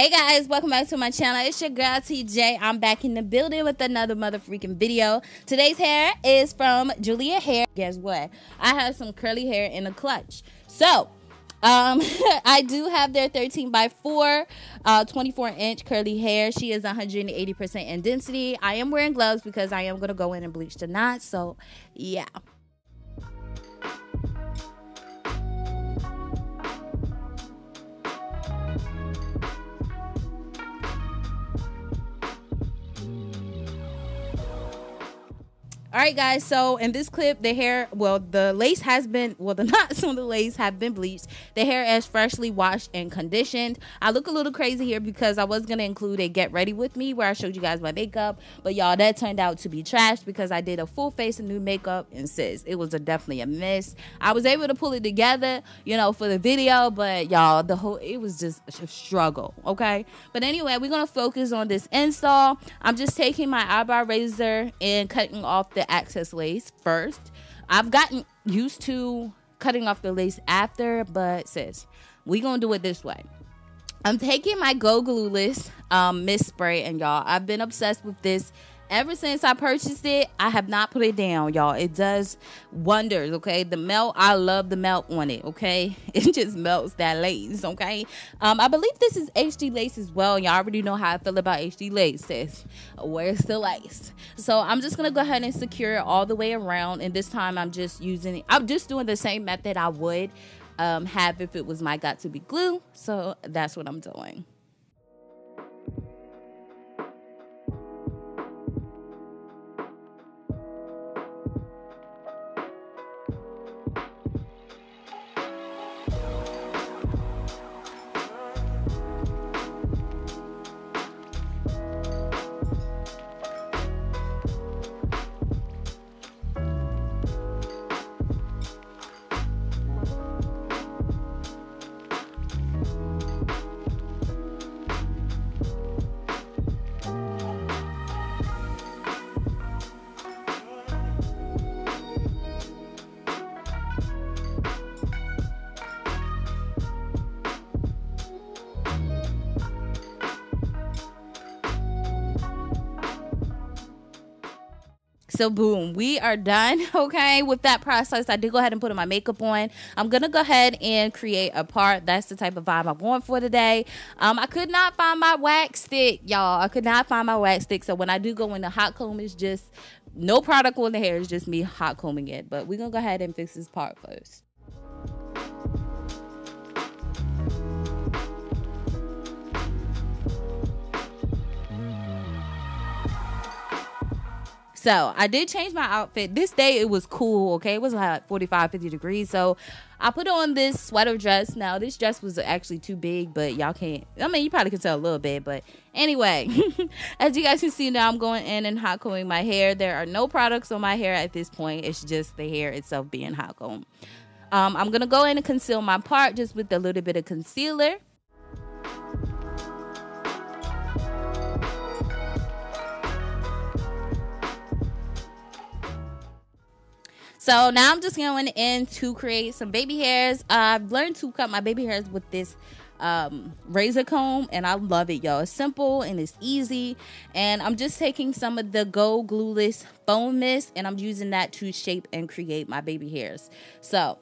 Hey guys, welcome back to my channel. It's your girl TJ. I'm back in the building with another mother freaking video. Today's hair is from Julia Hair. Guess what? I have some curly hair in a clutch. So I do have their 13x4 24-inch curly hair. She is 180% in density. I am wearing gloves because I am going to go in and bleach the knots. So yeah. Alright guys, so in this clip, the hair, the lace has been, the knots on the lace have been bleached. The hair is freshly washed and conditioned. I look a little crazy here because I was going to include a get ready with me where I showed you guys my makeup. But y'all, that turned out to be trash because I did a full face of new makeup and sis, it was definitely a miss. I was able to pull it together, you know, for the video, but y'all, it was just a struggle, okay? But anyway, we're going to focus on this install. I'm just taking my eyebrow razor and cutting off the excess lace first. I've gotten used to cutting off the lace after, but sis, we gonna do it this way. I'm taking my Go Glueless mist spray, and y'all, I've been obsessed with this ever since I purchased it. I have not put it down, y'all. It does wonders, okay? The melt, I love the melt on it, okay? It just melts that lace, okay? I believe this is HD lace as well. Y'all already know how I feel about HD lace, sis. Where's the lace? So I'm just gonna go ahead and secure it all the way around, and this time I'm just doing the same method I would have if it was my got to be glue. So that's what I'm doing. So boom, we are done, okay, with that process. I did go ahead and put my makeup on. I'm gonna go ahead and create a part. That's the type of vibe I'm going for today. I could not find my wax stick, y'all. I could not find my wax stick. So when I do go in the hot comb, it's just no product on the hair. It's just me hot combing it. But we're gonna go ahead and fix this part first. So I did change my outfit. This day it was cool, okay? It was like 45, 50 degrees. So I put on this sweater dress. Now this dress was actually too big, but y'all can't, I mean, you probably can tell a little bit, but anyway, as you guys can see now, I'm going in and hot combing my hair. There are no products on my hair at this point. It's just the hair itself being hot combed. I'm gonna go in and conceal my part just with a little bit of concealer. So now I'm just going in to create some baby hairs. I've learned to cut my baby hairs with this razor comb, and I love it, y'all. It's simple and it's easy. And I'm just taking some of the Go Glueless foam mist, and I'm using that to shape and create my baby hairs. So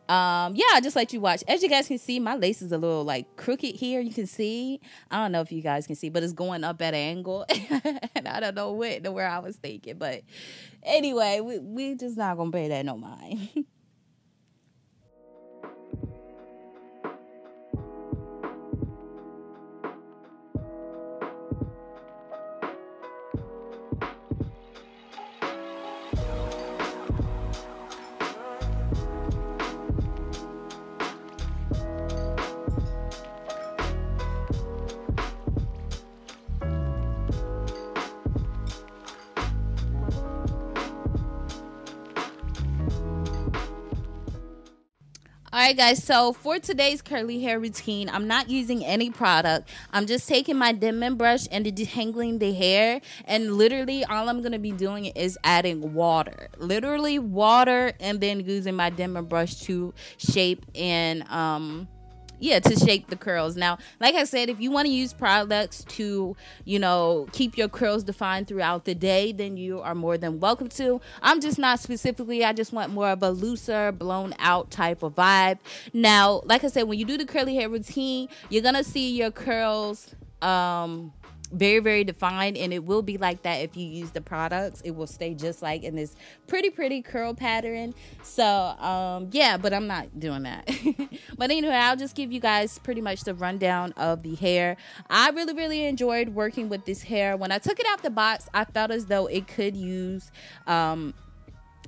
yeah, I just let you watch. As you guys can see, my lace is a little like crooked here. You can see, I don't know if you guys can see, but it's going up at an angle. And I don't know where I was thinking, but anyway, we just not gonna pay that no mind. Alright guys, so for today's curly hair routine, I'm not using any product. I'm just taking my Denman brush and detangling the hair, and literally all I'm going to be doing is adding water. Literally water, and then using my Denman brush to shape and yeah, to shape the curls. Now, like I said, if you want to use products to, you know, keep your curls defined throughout the day, then you are more than welcome to. I'm just not specifically, I just want more of a looser, blown out type of vibe. Now, like I said, when you do the curly hair routine, you're gonna see your curls very, very defined, and it will be like that if you use the products. It will stay just like in this pretty curl pattern. So yeah, but I'm not doing that. But anyway, I'll just give you guys pretty much the rundown of the hair. I really enjoyed working with this hair. When I took it out the box, I felt as though it could use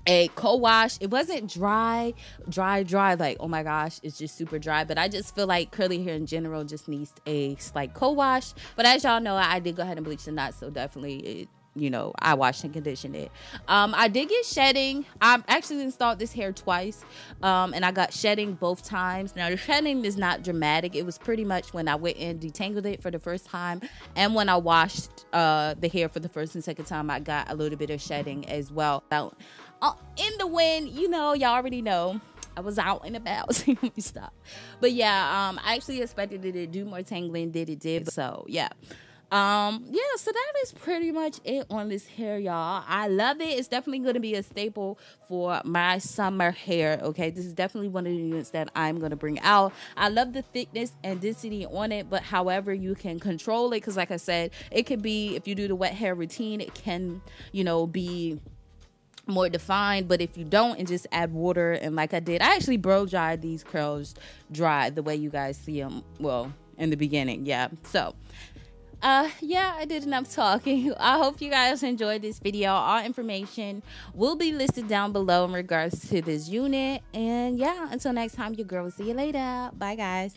a co-wash. It wasn't dry like, oh my gosh, it's just super dry, but I just feel like curly hair in general just needs a slight co-wash. But as y'all know, I did go ahead and bleach the knots, so definitely it, you know, I washed and conditioned it. I did get shedding. I actually installed this hair twice, and I got shedding both times. Now the shedding is not dramatic. It was pretty much when I went and detangled it for the first time, and when I washed the hair for the first and second time, I got a little bit of shedding as well. So, in the wind, you know, y'all already know I was out and about. Let me stop. But yeah, I actually expected it to do more tangling than it did. So yeah. Yeah, so that is pretty much it on this hair, y'all. I love it. It's definitely going to be a staple for my summer hair. Okay, this is definitely one of the units that I'm going to bring out. I love the thickness and density on it, but however you can control it, because like I said, it could be, if you do the wet hair routine, it can, you know, be more defined. But if you don't and just add water, and like I did, I actually blow dried these curls dry the way you guys see them, well, in the beginning. Yeah, so yeah, I did enough talking. I hope you guys enjoyed this video. All information will be listed down below in regards to this unit. And yeah, until next time, your girl will see you later. Bye guys.